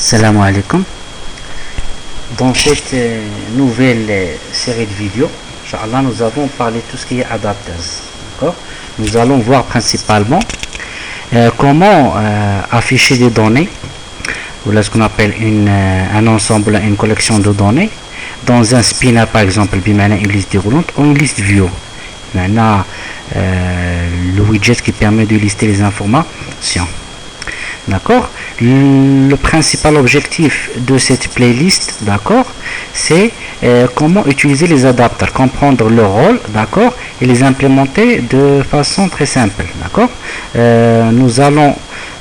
Salam alaikum. Dans cette nouvelle série de vidéos, Inch'Allah, nous avons parlé de tout ce qui est adapters. D'accord. Nous allons voir principalement comment afficher des données, ou là ce qu'on appelle un ensemble, une collection de données, dans un spinner par exemple, une liste déroulante ou une liste view. Maintenant, le widget qui permet de lister les informations. D'accord. Le principal objectif de cette playlist, d'accord, c'est comment utiliser les adapters, comprendre leur rôle, d'accord, et les implémenter de façon très simple, d'accord. Nous allons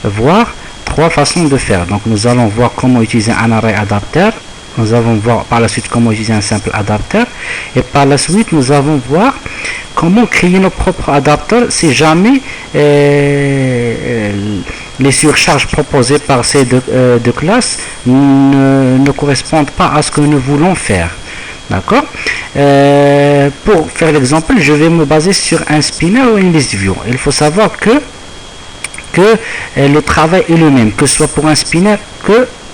voir trois façons de faire. Donc nous allons voir comment utiliser un array adapter. Nous allons voir par la suite comment utiliser un simple adapteur, et par la suite nous allons voir comment créer nos propres adapteurs si jamais les surcharges proposées par ces deux classes ne correspondent pas à ce que nous voulons faire. D'accord. Pour faire l'exemple, je vais me baser sur un spinner ou une list view. Il faut savoir que le travail est le même, que ce soit pour un spinner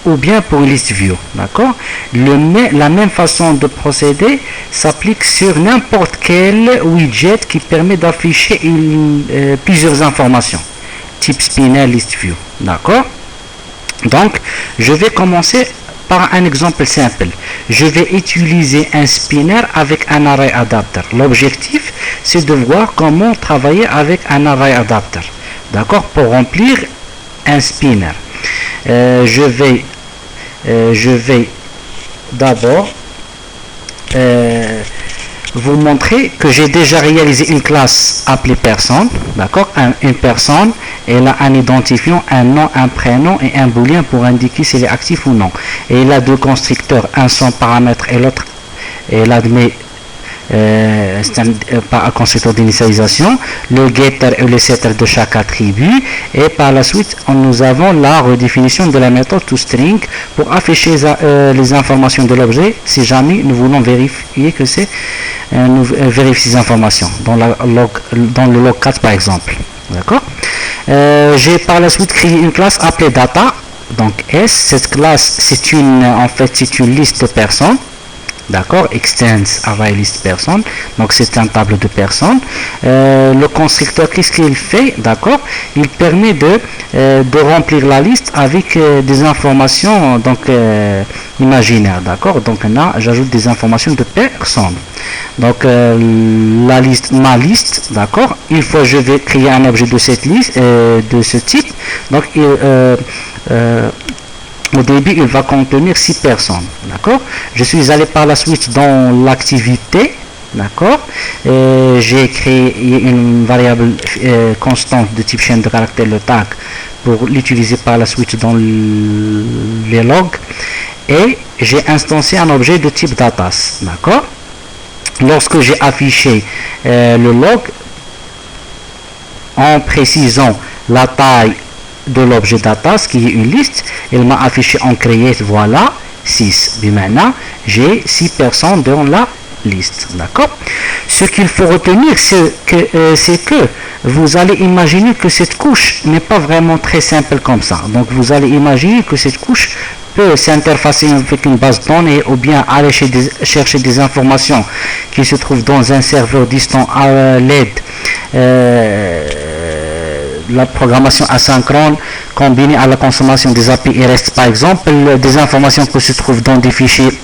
ou bien pour une list view, d'accord. La même façon de procéder s'applique sur n'importe quel widget qui permet d'afficher plusieurs informations, type spinner, list view, d'accord. Donc, je vais commencer par un exemple simple. Je vais utiliser un spinner avec un array adapter. L'objectif, c'est de voir comment travailler avec un array adapter, d'accord, pour remplir un spinner. Je vais d'abord vous montrer que j'ai déjà réalisé une classe appelée personne, d'accord. Une personne, elle a un identifiant, un nom, un prénom et un booléen pour indiquer s'il est actif ou non. Et il a deux constructeurs, un sans paramètre et l'autre, elle admet c'est un constructeur d'initialisation, le getter et le setter de chaque attribut, et par la suite nous avons la redéfinition de la méthode toString pour afficher les informations de l'objet si jamais nous voulons vérifier que c'est vérifier ces informations dans le log 4 par exemple, d'accord. J'ai par la suite créé une classe appelée data, donc S. Cette classe c'est une liste de personnes, d'accord, extends array list person, donc c'est un tableau de personnes. Le constructeur, qu'est-ce qu'il fait, d'accord, il permet de remplir la liste avec des informations donc imaginaires, d'accord. Donc là j'ajoute des informations de personnes, donc la liste, ma liste, d'accord. Une fois je vais créer un objet de cette liste de ce type, donc au début, il va contenir 6 personnes, d'accord. Je suis allé par la suite dans l'activité, d'accord. J'ai créé une variable constante de type chaîne de caractères, le tag, pour l'utiliser par la suite dans les logs. Et j'ai instancié un objet de type datas, d'accord. Lorsque j'ai affiché le log, en précisant la taille de l'objet datas qui est une liste, il m'a affiché en create, voilà 6. Maintenant j'ai 6 personnes dans la liste, d'accord. Ce qu'il faut retenir, c'est que vous allez imaginer que cette couche n'est pas vraiment très simple comme ça. Donc vous allez imaginer que cette couche peut s'interfacer avec une base de données ou bien aller chercher des informations qui se trouvent dans un serveur distant à l'aide la programmation asynchrone combinée à la consommation des API REST, par exemple, des informations qui se trouvent dans des fichiers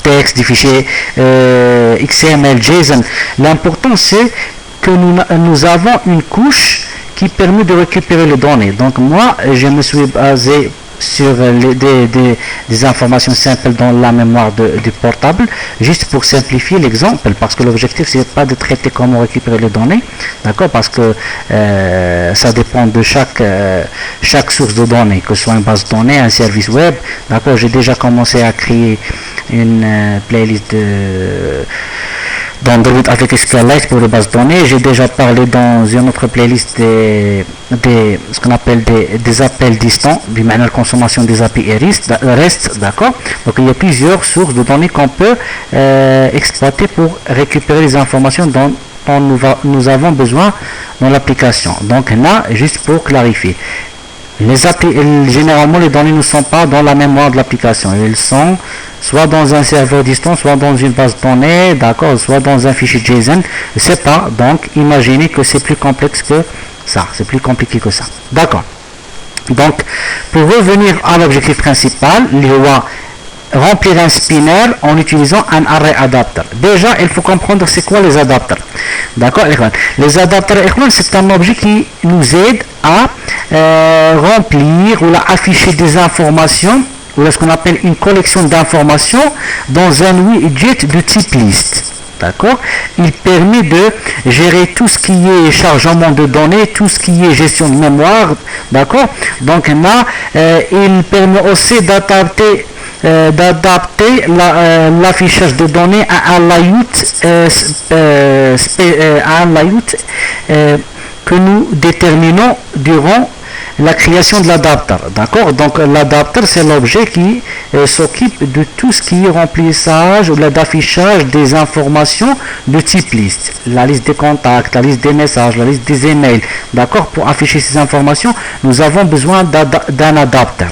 texte, des fichiers XML, JSON. L'important c'est que nous avons une couche qui permet de récupérer les données. Donc moi je me suis basé sur des informations simples dans la mémoire du portable, juste pour simplifier l'exemple, parce que l'objectif c'est pas de traiter comment récupérer les données, d'accord, parce que ça dépend de chaque source de données, que ce soit une base de données, un service web, d'accord. J'ai déjà commencé à créer une playlist d'Android avec SQLite pour les bases de données. J'ai déjà parlé dans une autre playlist ce qu'on appelle des appels distants, du manière de consommation des API REST, d'accord. Donc il y a plusieurs sources de données qu'on peut exploiter pour récupérer les informations dont nous avons besoin dans l'application. Donc là, juste pour clarifier, Généralement, les données ne sont pas dans la mémoire de l'application. Elles sont soit dans un serveur distant, soit dans une base de données, d'accord, soit dans un fichier JSON. Je sais pas. Donc, imaginez que c'est plus complexe que ça. C'est plus compliqué que ça. D'accord. Donc, pour revenir à l'objectif principal, il va remplir un spinner en utilisant un array adapter. Déjà, il faut comprendre c'est quoi les adapters. D'accord. Les adapters, c'est un objet qui nous aide à remplir ou à afficher des informations ou ce qu'on appelle une collection d'informations dans un widget de type liste. D'accord. Il permet de gérer tout ce qui est chargement de données, tout ce qui est gestion de mémoire. D'accord. Donc là, il permet aussi d'adapter l'affichage de données à un layout que nous déterminons durant la création de l'adapter. D'accord. Donc l'adapter, c'est l'objet qui s'occupe de tout ce qui est remplissage ou d'affichage des informations de type liste. La liste des contacts, la liste des messages, la liste des emails. D'accord. Pour afficher ces informations, nous avons besoin d'un adapter.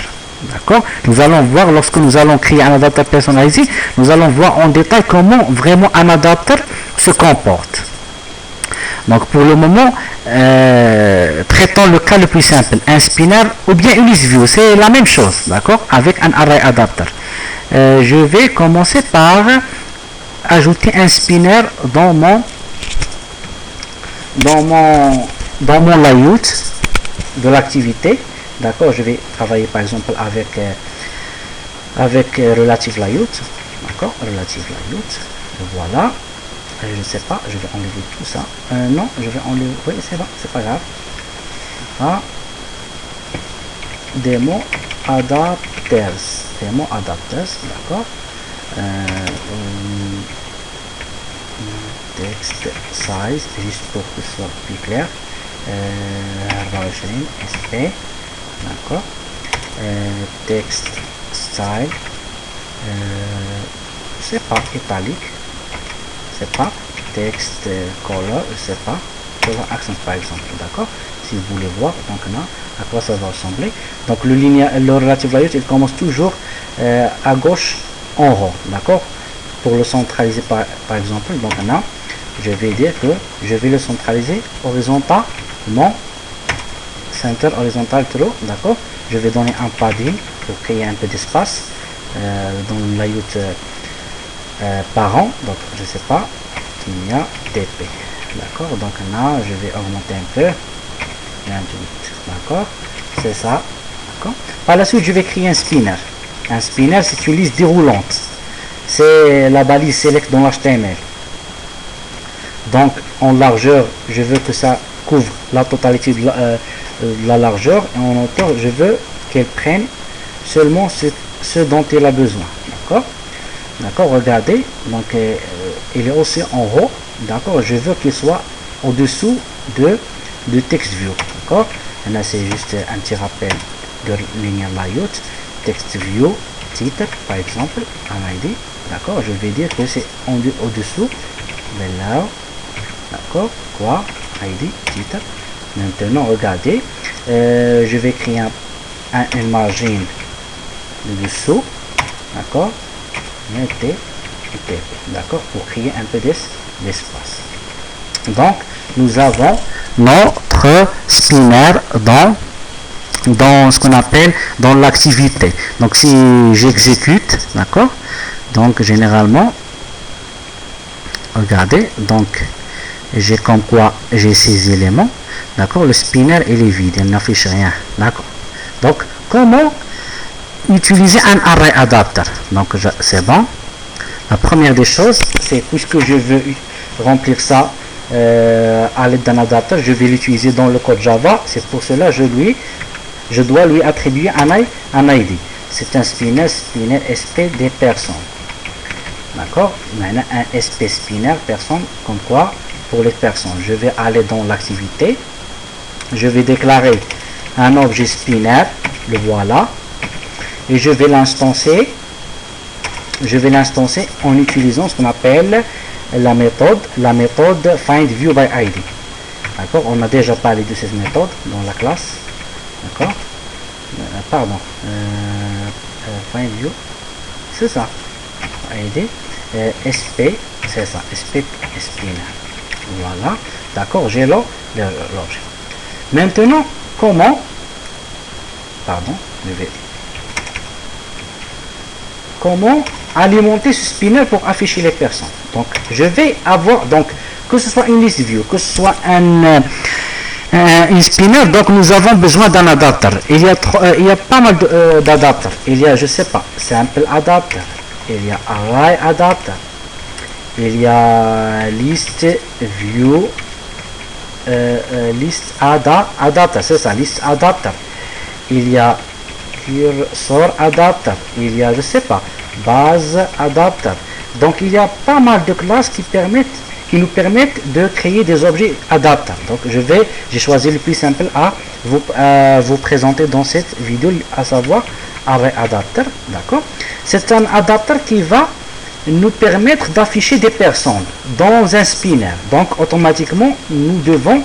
D'accord. Nous allons voir, lorsque nous allons créer un adapter personnalisé, nous allons voir en détail comment vraiment un adapter se comporte. Donc pour le moment, traitons le cas le plus simple, un spinner ou bien une list view, c'est la même chose, d'accord, avec un array adapter. Je vais commencer par ajouter un spinner dans mon layout de l'activité. D'accord, je vais travailler par exemple avec relative layout. D'accord, relative layout. Voilà. Je ne sais pas, je vais enlever tout ça. Non, je vais enlever. Oui, c'est bon, c'est pas grave. Ah. Demo adapters. Demo adapters, d'accord. Text size, juste pour que ce soit plus clair. 24 SP. D'accord. Text style, c'est pas italique, c'est pas text color, c'est pas color accent par exemple. D'accord. Si vous voulez voir donc là à quoi ça va ressembler. Donc le relative layout il commence toujours à gauche en haut. D'accord. Pour le centraliser par exemple, donc là je vais dire que je vais le centraliser horizontal, non center horizontal true. D'accord. Je vais donner un padding pour créer un peu d'espace dans le layout parent. Donc je sais pas, il y a TP. D'accord. Donc là je vais augmenter un peu, 28. D'accord. C'est ça. D'accord. Par la suite je vais créer un spinner. Un spinner c'est une liste déroulante. C'est la balise select dans l'HTML. Donc en largeur je veux que ça couvre la totalité de la largeur, et en hauteur je veux qu'elle prenne seulement ce dont elle a besoin. D'accord. D'accord. Regardez, donc il est aussi en haut. D'accord. Je veux qu'il soit au dessous de text view. D'accord. Et là c'est juste un petit rappel de linéaire layout. Text view titre par exemple un ID. D'accord. Je vais dire que c'est au dessous below. D'accord. Quoi ID titre. Maintenant regardez, je vais créer une margine de dessous. D'accord. Mettez TP. D'accord. Pour créer un peu d'espace. Donc nous avons notre spinner dans ce qu'on appelle dans l'activité. Donc si j'exécute, d'accord, donc généralement regardez, donc j'ai comme quoi j'ai ces éléments. D'accord. Le spinner il est vide, il n'affiche rien. D'accord. Donc comment utiliser un array adapter? Donc c'est bon. La première des choses, c'est puisque je veux remplir ça à l'aide d'un adapter, je vais l'utiliser dans le code Java. C'est pour cela je dois lui attribuer un ID. C'est un spinner SP des personnes. D'accord. Maintenant un SP spinner personne, comme quoi pour les personnes. Je vais aller dans l'activité. Je vais déclarer un objet spinner, le voilà, et je vais l'instancer en utilisant ce qu'on appelle la méthode findViewById. D'accord. On a déjà parlé de cette méthode dans la classe. D'accord. pardon, find view, c'est ça, ID, SP, c'est ça, SP spinner. Voilà, d'accord, j'ai l'objet. Maintenant, comment, pardon, comment alimenter ce spinner pour afficher les personnes. Donc, je vais avoir, donc, que ce soit une liste view, que ce soit un spinner, donc nous avons besoin d'un adapteur. Il y a pas mal d'adapteurs. Il y a, je sais pas, sample adapter, il y a array adapter, il y a list view, list adapter, c'est ça, list adapter. Il y a cursor adapter, il y a, je sais pas, base adapter. Donc il y a pas mal de classes qui nous permettent de créer des objets adapteurs. Donc j'ai choisi le plus simple à vous présenter dans cette vidéo, à savoir array adapter, d'accord. C'est un adapteur qui va nous permettre d'afficher des personnes dans un spinner. Donc automatiquement nous devons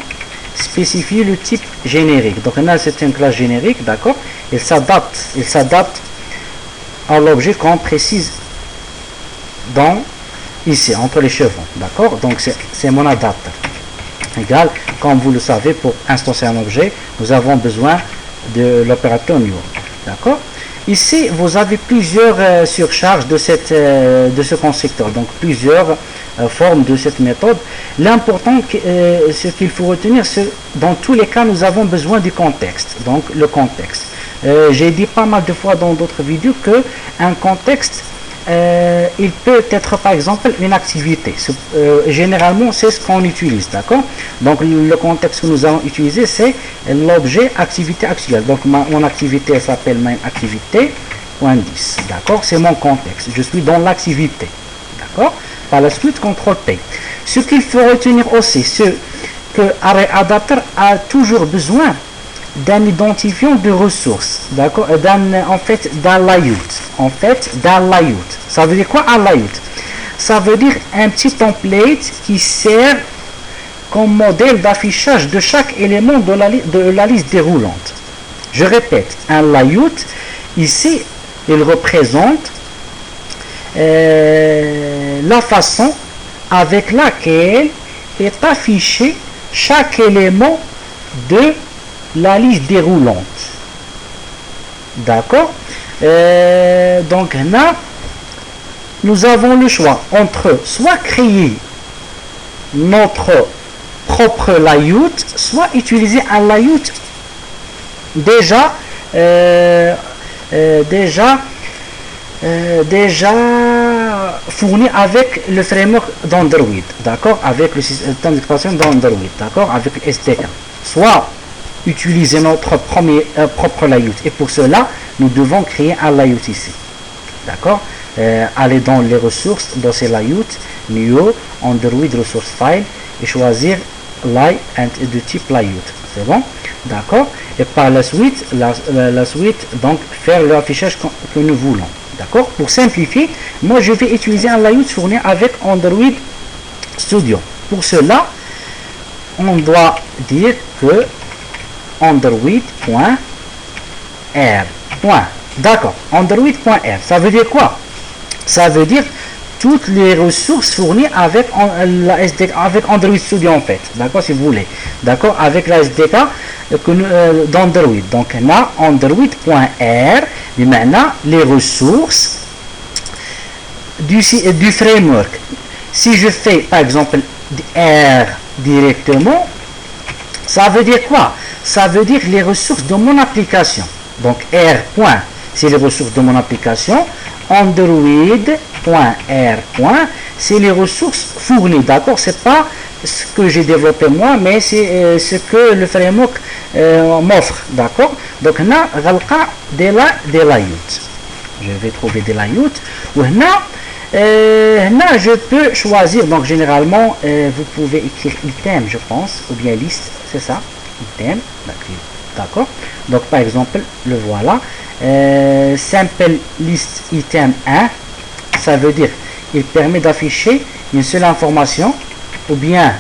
spécifier le type générique. Donc là c'est une classe générique, d'accord. Il s'adapte à l'objet qu'on précise dans ici entre les chevaux, d'accord. Donc c'est mon adapteur égal, comme vous le savez, pour instancier un objet nous avons besoin de l'opérateur new, d'accord. Ici vous avez plusieurs surcharges de ce constructeur, donc plusieurs formes de cette méthode. L'important, ce qu'il faut retenir, c'est dans tous les cas nous avons besoin du contexte. Donc le contexte, j'ai dit pas mal de fois dans d'autres vidéos que un contexte, il peut être par exemple une activité. Généralement c'est ce qu'on utilise, d'accord. Donc le contexte que nous allons utiliser, c'est l'objet activité actuelle. Donc mon activité s'appelle main activité.10, d'accord. C'est mon contexte, je suis dans l'activité, d'accord. Par la suite, CTRL P. Ce qu'il faut retenir aussi, c'est que array adapter a toujours besoin d'un identifiant de ressources, d'accord, d'un layout. Ça veut dire quoi, un layout? Ça veut dire un petit template qui sert comme modèle d'affichage de chaque élément de la liste déroulante. Je répète, un layout, ici, il représente la façon avec laquelle est affiché chaque élément de la liste déroulante, d'accord. Donc là nous avons le choix entre soit créer notre propre layout, soit utiliser un layout déjà fourni avec le framework d'Android, d'accord, avec le système d'exploitation d'Android, d'accord, avec le SDK. Soit utiliser notre propre layout, et pour cela nous devons créer un layout ici, d'accord. Aller dans les ressources, dans ces layouts, new Android resource file, et choisir lay de type layout, c'est bon, d'accord. Et par la suite donc faire l'affichage que nous voulons, d'accord. Pour simplifier, moi je vais utiliser un layout fourni avec Android Studio. Pour cela on doit dire que Android.r. D'accord, Android.r, ça veut dire quoi? Ça veut dire toutes les ressources fournies avec la SDK, avec Android Studio en fait, d'accord, si vous voulez, d'accord, avec la SDK d'Android. Donc là, Android.r, mais maintenant les ressources du framework. Si je fais par exemple R directement, ça veut dire quoi? Ça veut dire les ressources de mon application. Donc R. c'est les ressources de mon application. Android.r. c'est les ressources fournies, d'accord. C'est pas ce que j'ai développé moi, mais c'est ce que le framework m'offre, d'accord. Donc là, des layouts. Je vais trouver des layouts. Là, je peux choisir. Donc généralement, vous pouvez écrire item, je pense, ou bien liste, c'est ça, item, d'accord. Donc par exemple, le voilà, simple list item 1, ça veut dire il permet d'afficher une seule information, ou bien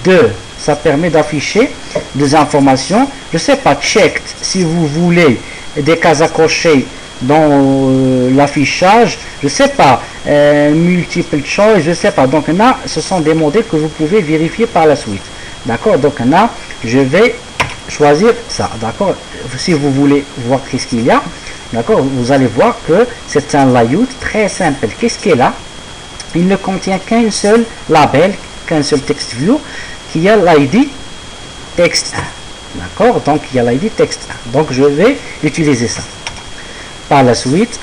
2, ça permet d'afficher des informations, je sais pas, checked, si vous voulez des cases à cocher dans l'affichage, je sais pas, multiple choice, je sais pas. Donc là, ce sont des modèles que vous pouvez vérifier par la suite. D'accord? Donc là, je vais choisir ça. D'accord? Si vous voulez voir qu'est-ce qu'il y a, d'accord, vous allez voir que c'est un layout très simple. Qu'est-ce qu'il y a là? Il ne contient qu'un seul label, qu'un seul text view, qui a l'ID texte 1. D'accord? Donc il y a l'ID texte 1. Donc je vais utiliser ça. Par la suite,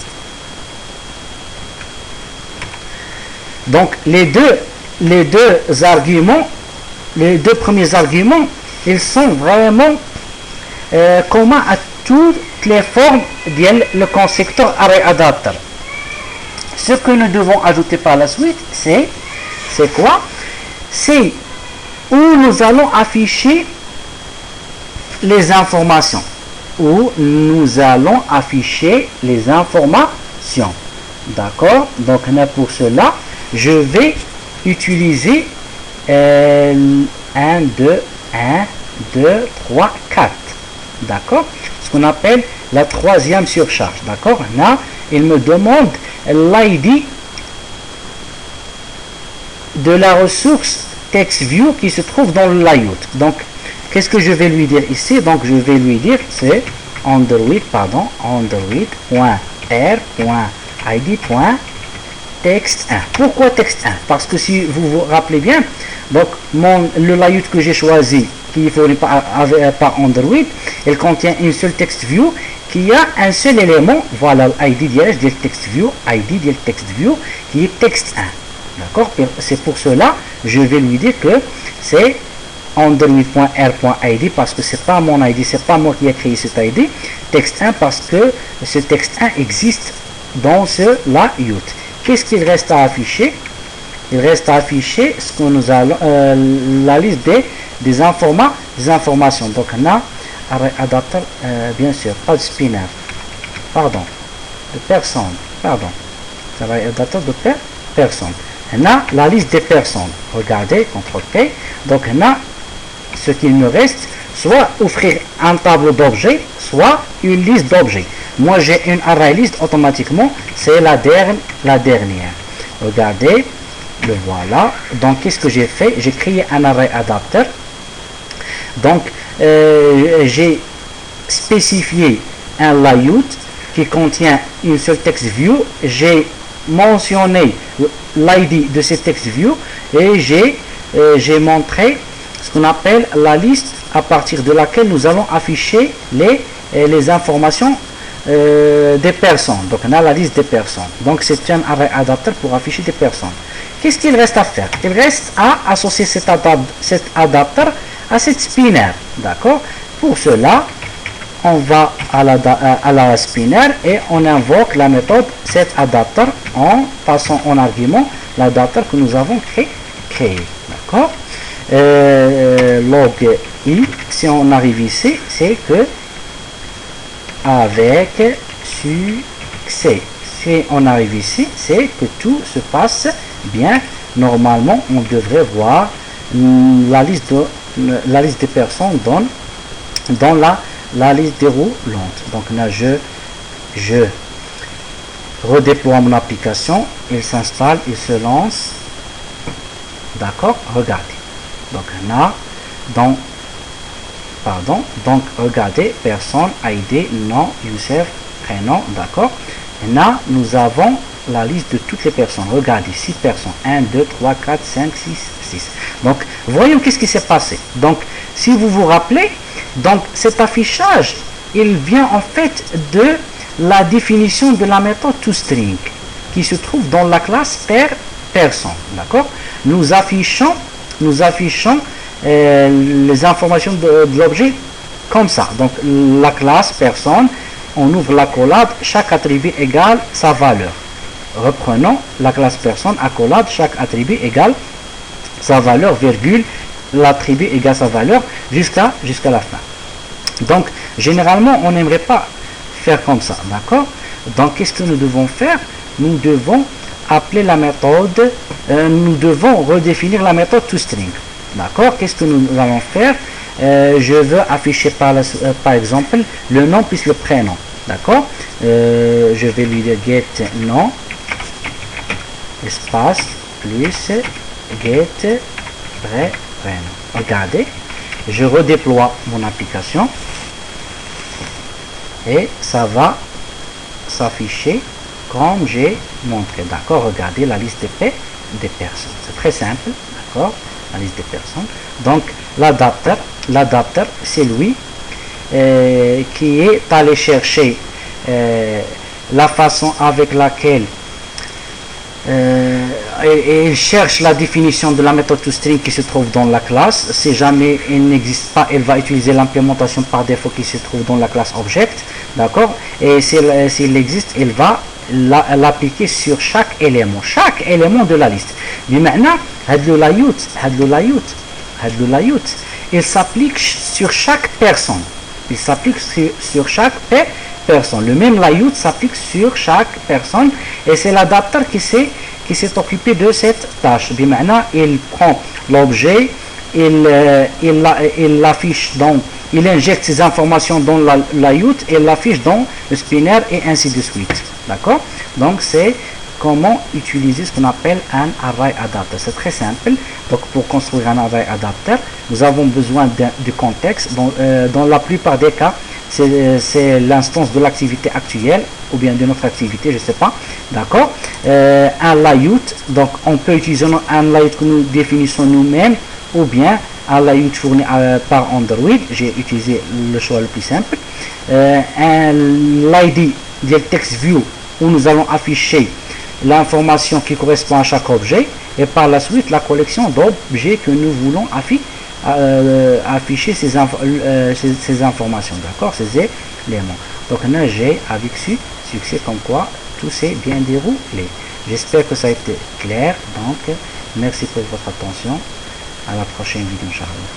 donc les deux arguments, les deux premiers arguments, ils sont vraiment communs à toutes les formes du constructeur ArrayAdapter. Ce que nous devons ajouter par la suite, c'est quoi? C'est où nous allons afficher les informations. Où nous allons afficher les informations. D'accord? Donc pour cela, je vais utiliser 1, 2, 3, 4. D'accord? Ce qu'on appelle la troisième surcharge. D'accord? Là, il me demande l'ID de la ressource TextView qui se trouve dans le layout. Donc, qu'est-ce que je vais lui dire ici? Donc, je vais lui dire c'est underwidth.r.id.text1. Pourquoi text 1? Parce que si vous vous rappelez bien, donc le layout que j'ai choisi, qui ne fournit pas underwidth, il contient une seule text view qui a un seul élément, voilà l'ID de text view, qui est text 1. D'accord? C'est pour cela je vais lui dire que c'est underwidth.r.id parce que c'est pas mon ID, c'est pas moi qui ai créé cet ID, text 1 parce que ce text 1 existe dans ce layout. Qu'est-ce qu'il reste à afficher? Il reste à afficher ce que nous allons, la liste des informations. Donc on a ArrayAdapter, bien sûr, pas de spinner, pardon, de personne, pardon, ArrayAdapter de personne. On a la liste des personnes. Regardez, CTRL-P. Donc on a ce qu'il me reste, soit offrir un tableau d'objets, soit une liste d'objets. Moi j'ai une array list automatiquement, c'est la dernière. Regardez, le voilà. Donc qu'est-ce que j'ai fait? J'ai créé un ArrayAdapter. Donc j'ai spécifié un layout qui contient une seule text view. J'ai mentionné l'ID de cette text view et j'ai montré ce qu'on appelle la liste à partir de laquelle nous allons afficher les informations des personnes. Donc on a la liste des personnes. Donc c'est un ArrayAdapter pour afficher des personnes. Qu'est-ce qu'il reste à faire? Il reste à associer cet adapter à cette spinner. D'accord? Pour cela, on va à la spinner et on invoque la méthode setAdapter en passant en argument l'adapter que nous avons créé. D'accord? Log i, si on arrive ici, c'est que avec succès. Si on arrive ici, c'est que tout se passe bien. Normalement, on devrait voir la liste des personnes dans la liste déroulante. Donc là, je redéploie mon application, il s'installe, il se lance. D'accord? Regardez. Donc là, donc regardez, personne, ID, nom, user, prénom, d'accord? Et là, nous avons la liste de toutes les personnes. Regardez, 6 personnes. 1, 2, 3, 4, 5, 6. Donc, voyons qu'est-ce qui s'est passé. Donc, si vous vous rappelez, donc cet affichage, il vient en fait de la définition de la méthode toString qui se trouve dans la classe personne. D'accord? Nous affichons les informations de l'objet comme ça. Donc, la classe personne, on ouvre la collade, chaque attribut égale sa valeur. Reprenons la classe personne, accolade, chaque attribut égale sa valeur, virgule, l'attribut égale sa valeur, jusqu'à la fin. Donc, généralement, on n'aimerait pas faire comme ça, d'accord? Donc, qu'est-ce que nous devons faire? Nous devons appeler la méthode, nous devons redéfinir la méthode toString, d'accord? Qu'est-ce que nous allons faire? Je veux afficher par exemple le nom plus le prénom. d'accord. Je vais lui dire get nom espace plus get vrai prénom. Regardez, je redéploie mon application et ça va s'afficher comme j'ai montré, d'accord. Regardez la liste des personnes, c'est très simple, d'accord, la liste des personnes. Donc l'adapteur c'est lui qui est allé chercher la façon avec laquelle il cherche la définition de la méthode toString qui se trouve dans la classe. Si jamais il n'existe pas, il va utiliser l'implémentation par défaut qui se trouve dans la classe object, d'accord. Et s'il existe, il va l'appliquer sur chaque élément de la liste. بمعنى هاد لو layout il s'applique sur chaque personne. Il s'applique sur chaque personne. Le même layout s'applique sur chaque personne et c'est l'adapteur qui s'est occupé de cette tâche. بمعنى il prend l'objet, il l'affiche dans, il injecte ces informations dans le layout et l'affiche dans le spinner et ainsi de suite, d'accord. Donc c'est comment utiliser ce qu'on appelle un array adapter. C'est très simple. Donc pour construire un array adapter, nous avons besoin du contexte. Dans la plupart des cas, c'est l'instance de l'activité actuelle ou bien de notre activité, je ne sais pas, d'accord. Un layout, donc on peut utiliser un layout que nous définissons nous-mêmes ou bien un layout fourni par Android. J'ai utilisé le choix le plus simple. Un l'ID du text view où nous allons afficher l'information qui correspond à chaque objet et par la suite la collection d'objets que nous voulons afficher ces informations, d'accord, ces éléments. Donc là j'ai avec succès comme quoi tout s'est bien déroulé. J'espère que ça a été clair. Donc merci pour votre attention, à la prochaine vidéo, Inch'Allah.